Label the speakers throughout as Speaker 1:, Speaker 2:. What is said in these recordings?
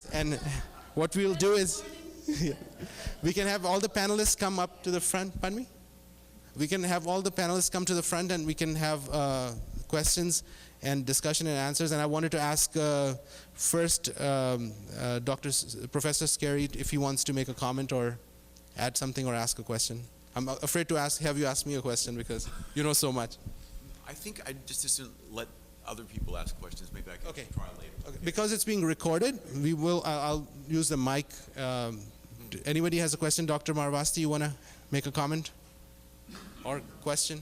Speaker 1: And what we'll do is we can have all the panelists come up to the front. Pardon me? We can have all the panelists come to the front and we can have questions and discussion and answers. And I wanted to ask first Professor Scary if he wants to make a comment or add something or ask a question. I'm afraid to have you ask me a question because you know so much.
Speaker 2: I think I just let other people ask questions. Maybe I can try later.
Speaker 1: Okay. Because it's being recorded, we will. I'll use the mic. Anybody has a question? Dr. Marvasti, you want to make a comment or question?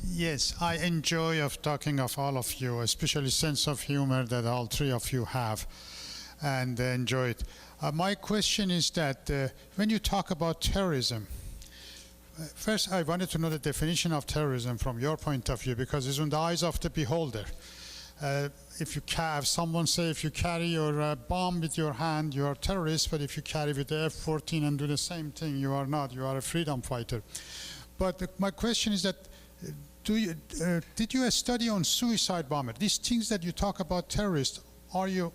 Speaker 3: Yes, I enjoy of talking of all of you, especially sense of humor that all three of you have, and enjoy it. My question is that when you talk about terrorism, first I wanted to know the definition of terrorism from your point of view, because it's in the eyes of the beholder. If you have someone say if you carry your bomb with your hand, you are a terrorist, but if you carry with the F-14 and do the same thing, you are not. You are a freedom fighter. But my question is that did you study on suicide bomber? These things that you talk about terrorists, are you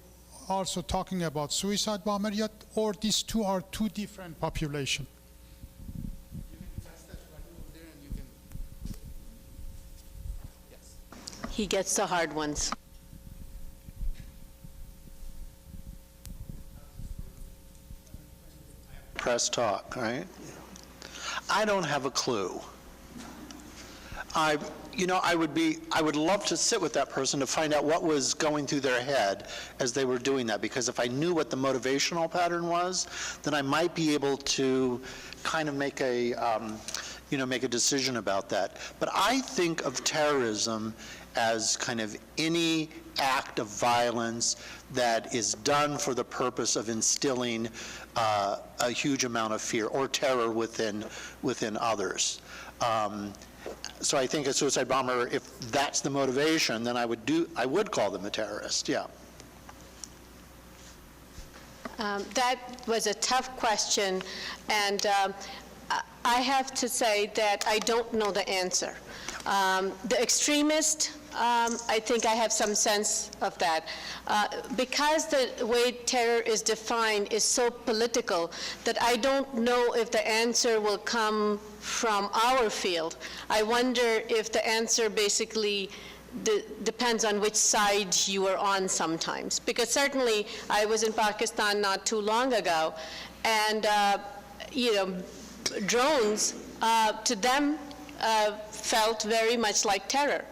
Speaker 3: also talking about suicide bomber yet, or these two are two different populations?
Speaker 4: He gets the hard ones.
Speaker 5: Press talk, right? I don't have a clue. I would love to sit with that person to find out what was going through their head as they were doing that, because if I knew what the motivational pattern was, then I might be able to kind of make a decision about that. But I think of terrorism as kind of any act of violence that is done for the purpose of instilling a huge amount of fear or terror within others. So I think a suicide bomber, if that's the motivation, then I would call them a terrorist. Yeah.
Speaker 4: That was a tough question, and I have to say that I don't know the answer. The extremist, I think I have some sense of that. Because the way terror is defined is so political that I don't know if the answer will come from our field. I wonder if the answer basically depends on which side you are on sometimes. Because certainly I was in Pakistan not too long ago, and drones to them felt very much like terror.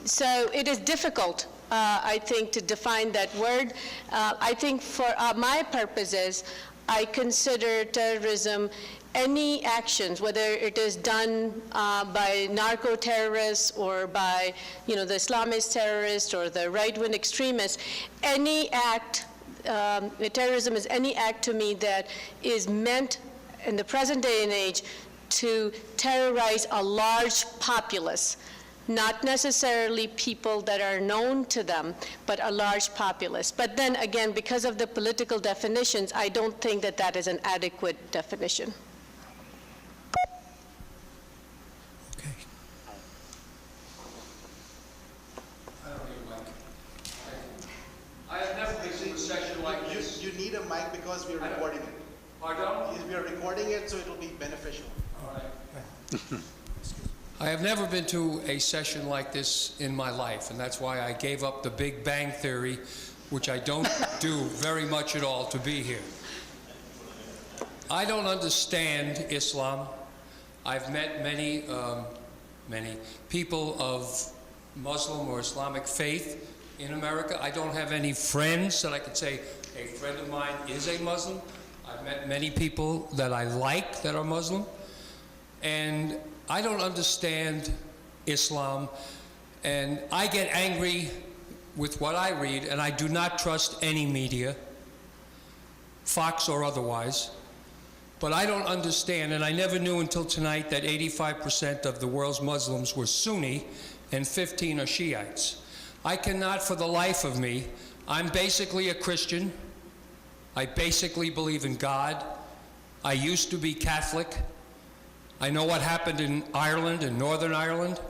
Speaker 4: So it is difficult, I think, to define that word. I think for my purposes, I consider terrorism any actions, whether it is done by narco-terrorists or by the Islamist terrorists or the right-wing extremists, any act, terrorism is any act to me that is meant in the present day and age to terrorize a large populace, not necessarily people that are known to them, but a large populace. But then again, because of the political definitions, I don't think that that is an adequate definition.
Speaker 1: Okay.
Speaker 6: I have never been to a session like this.
Speaker 1: You need a mic because we are recording it.
Speaker 6: Pardon?
Speaker 1: We are recording it, so it will be beneficial.
Speaker 6: All right. I have never been to a session like this in my life, and that's why I gave up the Big Bang Theory, which I don't do very much at all, to be here. I don't understand Islam. I've met many people of Muslim or Islamic faith in America. I don't have any friends that I could say, a friend of mine is a Muslim. I've met many people that I like that are Muslim, and I don't understand Islam, and I get angry with what I read, and I do not trust any media, Fox or otherwise, but I don't understand, and I never knew until tonight that 85% of the world's Muslims were Sunni and 15 are Shiites. I cannot for the life of me, I'm basically a Christian. I basically believe in God. I used to be Catholic. I know what happened in Ireland, in Northern Ireland.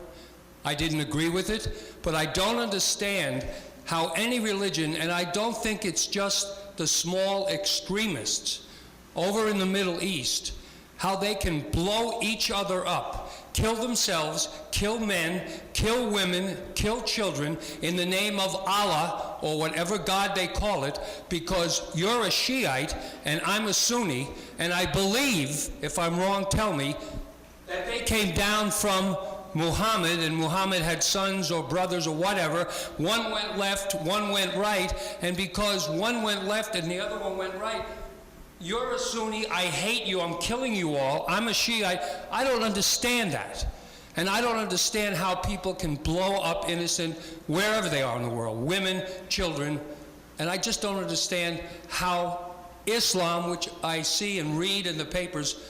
Speaker 6: I didn't agree with it, but I don't understand how any religion, and I don't think it's just the small extremists over in the Middle East, how they can blow each other up, kill themselves, kill men, kill women, kill children in the name of Allah or whatever God they call it, because you're a Shiite and I'm a Sunni, and I believe, if I'm wrong, tell me, that they came down from Muhammad, and Muhammad had sons or brothers or whatever. One went left, one went right, and because one went left and the other one went right, you're a Sunni, I hate you, I'm killing you all, I'm a Shiite. I don't understand that. And I don't understand how people can blow up innocent wherever they are in the world, women, children, and I just don't understand how Islam, which I see and read in the papers,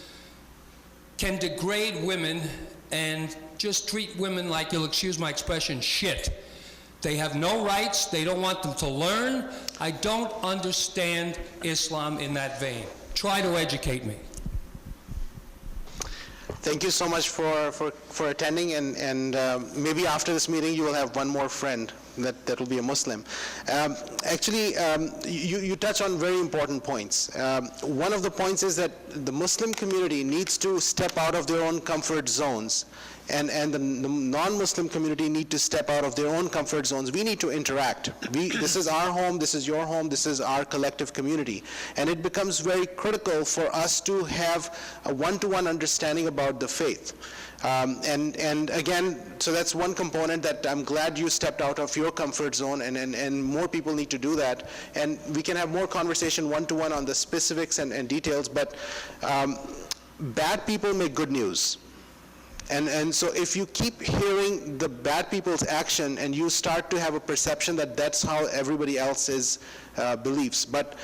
Speaker 6: can degrade women and just treat women like, you'll excuse my expression, shit. They have no rights, they don't want them to learn. I don't understand Islam in that vein. Try to educate me.
Speaker 1: Thank you so much for attending, and maybe after this meeting you will have one more friend that will be a Muslim. Actually, you touch on very important points. One of the points is that the Muslim community needs to step out of their own comfort zones, and the non-Muslim community need to step out of their own comfort zones. We need to interact. This is our home, this is your home, this is our collective community. And it becomes very critical for us to have a one-to-one understanding about the faith. And again, so that's one component that I'm glad you stepped out of your comfort zone, and more people need to do that. And we can have more conversation one-to-one on the specifics and details, but bad people make good news. And so if you keep hearing the bad people's action and you start to have a perception that that's how everybody else's believes. But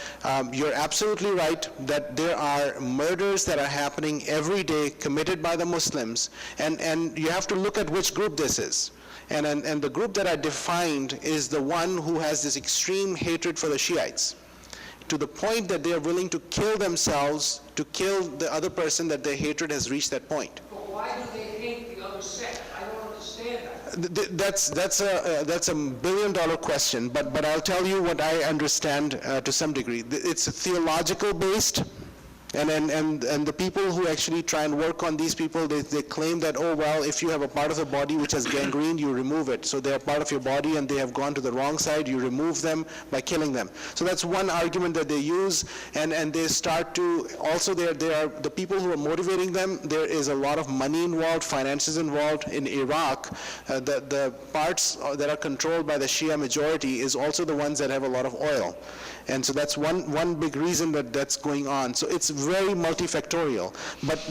Speaker 1: you're absolutely right that there are murders that are happening every day committed by the Muslims, and you have to look at which group this is. And the group that I defined is the one who has this extreme hatred for the Shiites, to the point that they are willing to kill themselves to kill the other person that their hatred has reached that point.
Speaker 6: But why do they hate the other sect? I don't understand that.
Speaker 1: That's a billion-dollar question, but I'll tell you what I understand to some degree. It's theological based, and the people who actually try and work on these people, they claim that, oh well, if you have a part of the body which has gangrene, you remove it. So they're part of your body and they have gone to the wrong side, you remove them by killing them. So that's one argument that they use, and they start to, also they are the people who are motivating them, there is a lot of money involved, finances involved. In Iraq, the parts that are controlled by the Shia majority is also the ones that have a lot of oil. And so that's one big reason that's going on. So it's very multifactorial. But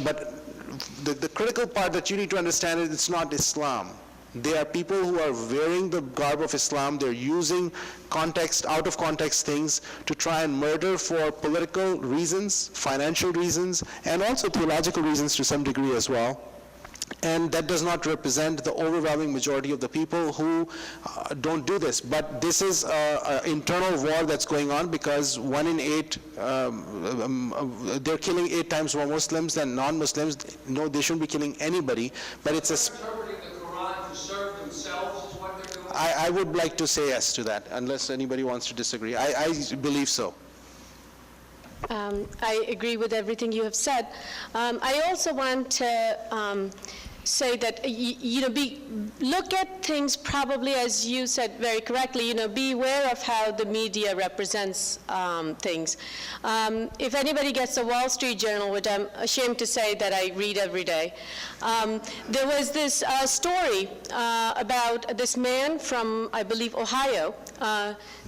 Speaker 1: the critical part that you need to understand is it's not Islam. They are people who are wearing the garb of Islam. They're using context, out of context things to try and murder for political reasons, financial reasons, and also theological reasons to some degree as well. And that does not represent the overwhelming majority of the people who don't do this. But this is an internal war that's going on, because 1 in 8, they're killing 8 times more Muslims than non-Muslims. No, they shouldn't be killing anybody, but it's a...
Speaker 6: Interpreting the Quran to serve themselves is what they're doing?
Speaker 1: I would like to say yes to that, unless anybody wants to disagree. I believe so.
Speaker 4: I agree with everything you have said. I also want to say that, look at things probably, as you said very correctly, be aware of how the media represents things. If anybody gets the Wall Street Journal, which I'm ashamed to say that I read every day, there was this story about this man from, I believe, Ohio,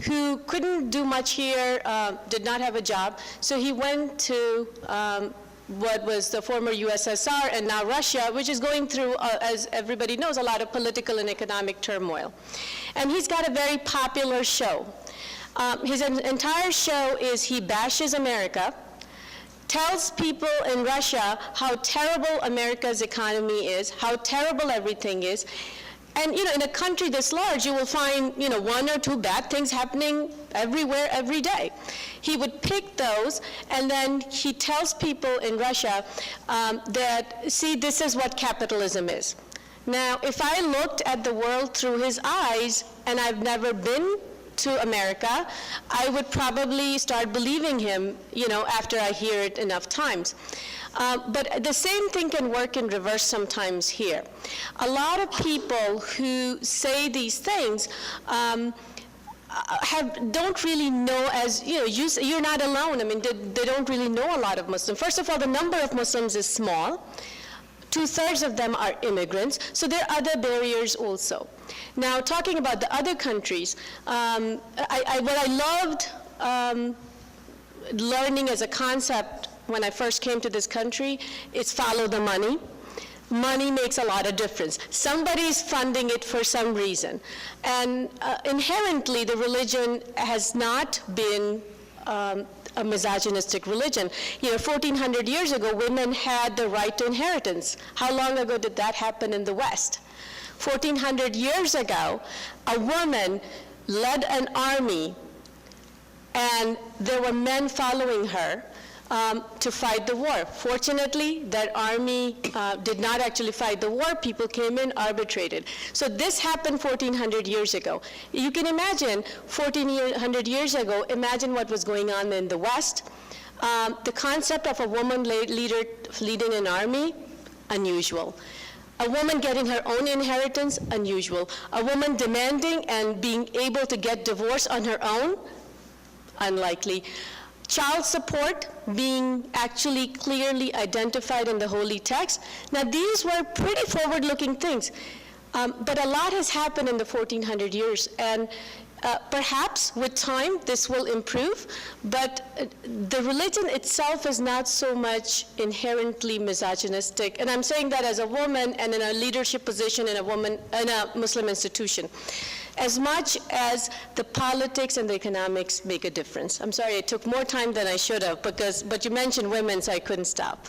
Speaker 4: who couldn't do much here, did not have a job, so he went to what was the former USSR and now Russia, which is going through, as everybody knows, a lot of political and economic turmoil. And he's got a very popular show. His entire show is he bashes America, tells people in Russia how terrible America's economy is, how terrible everything is. And in a country this large, you will find 1 or 2 bad things happening everywhere, every day. He would pick those, and then he tells people in Russia that, see, this is what capitalism is. Now, if I looked at the world through his eyes, and I've never been to America, I would probably start believing him, after I hear it enough times. But the same thing can work in reverse sometimes here. A lot of people who say these things don't really know, as you're not alone. I mean, they don't really know a lot of Muslims. First of all, the number of Muslims is small. 2/3 of them are immigrants, so there are other barriers also. Now, talking about the other countries, what I loved learning as a concept when I first came to this country is follow the money. Money makes a lot of difference. Somebody's funding it for some reason. And inherently, the religion has not been a misogynistic religion. 1,400 years ago, women had the right to inheritance. How long ago did that happen in the West? 1,400 years ago, a woman led an army, and there were men following her to fight the war. Fortunately, that army did not actually fight the war. People came in, arbitrated. So this happened 1,400 years ago. You can imagine 1,400 years ago, imagine what was going on in the West. The concept of a woman leader leading an army, unusual. A woman getting her own inheritance, unusual. A woman demanding and being able to get divorced on her own, unlikely. Child support being actually clearly identified in the holy text. Now, these were pretty forward-looking things, but a lot has happened in the 1,400 years, and perhaps with time this will improve, but the religion itself is not so much inherently misogynistic, and I'm saying that as a woman and in a leadership position in a Muslim institution, as much as the politics and the economics make a difference. I'm sorry, it took more time than I should have, but you mentioned women, so I couldn't stop.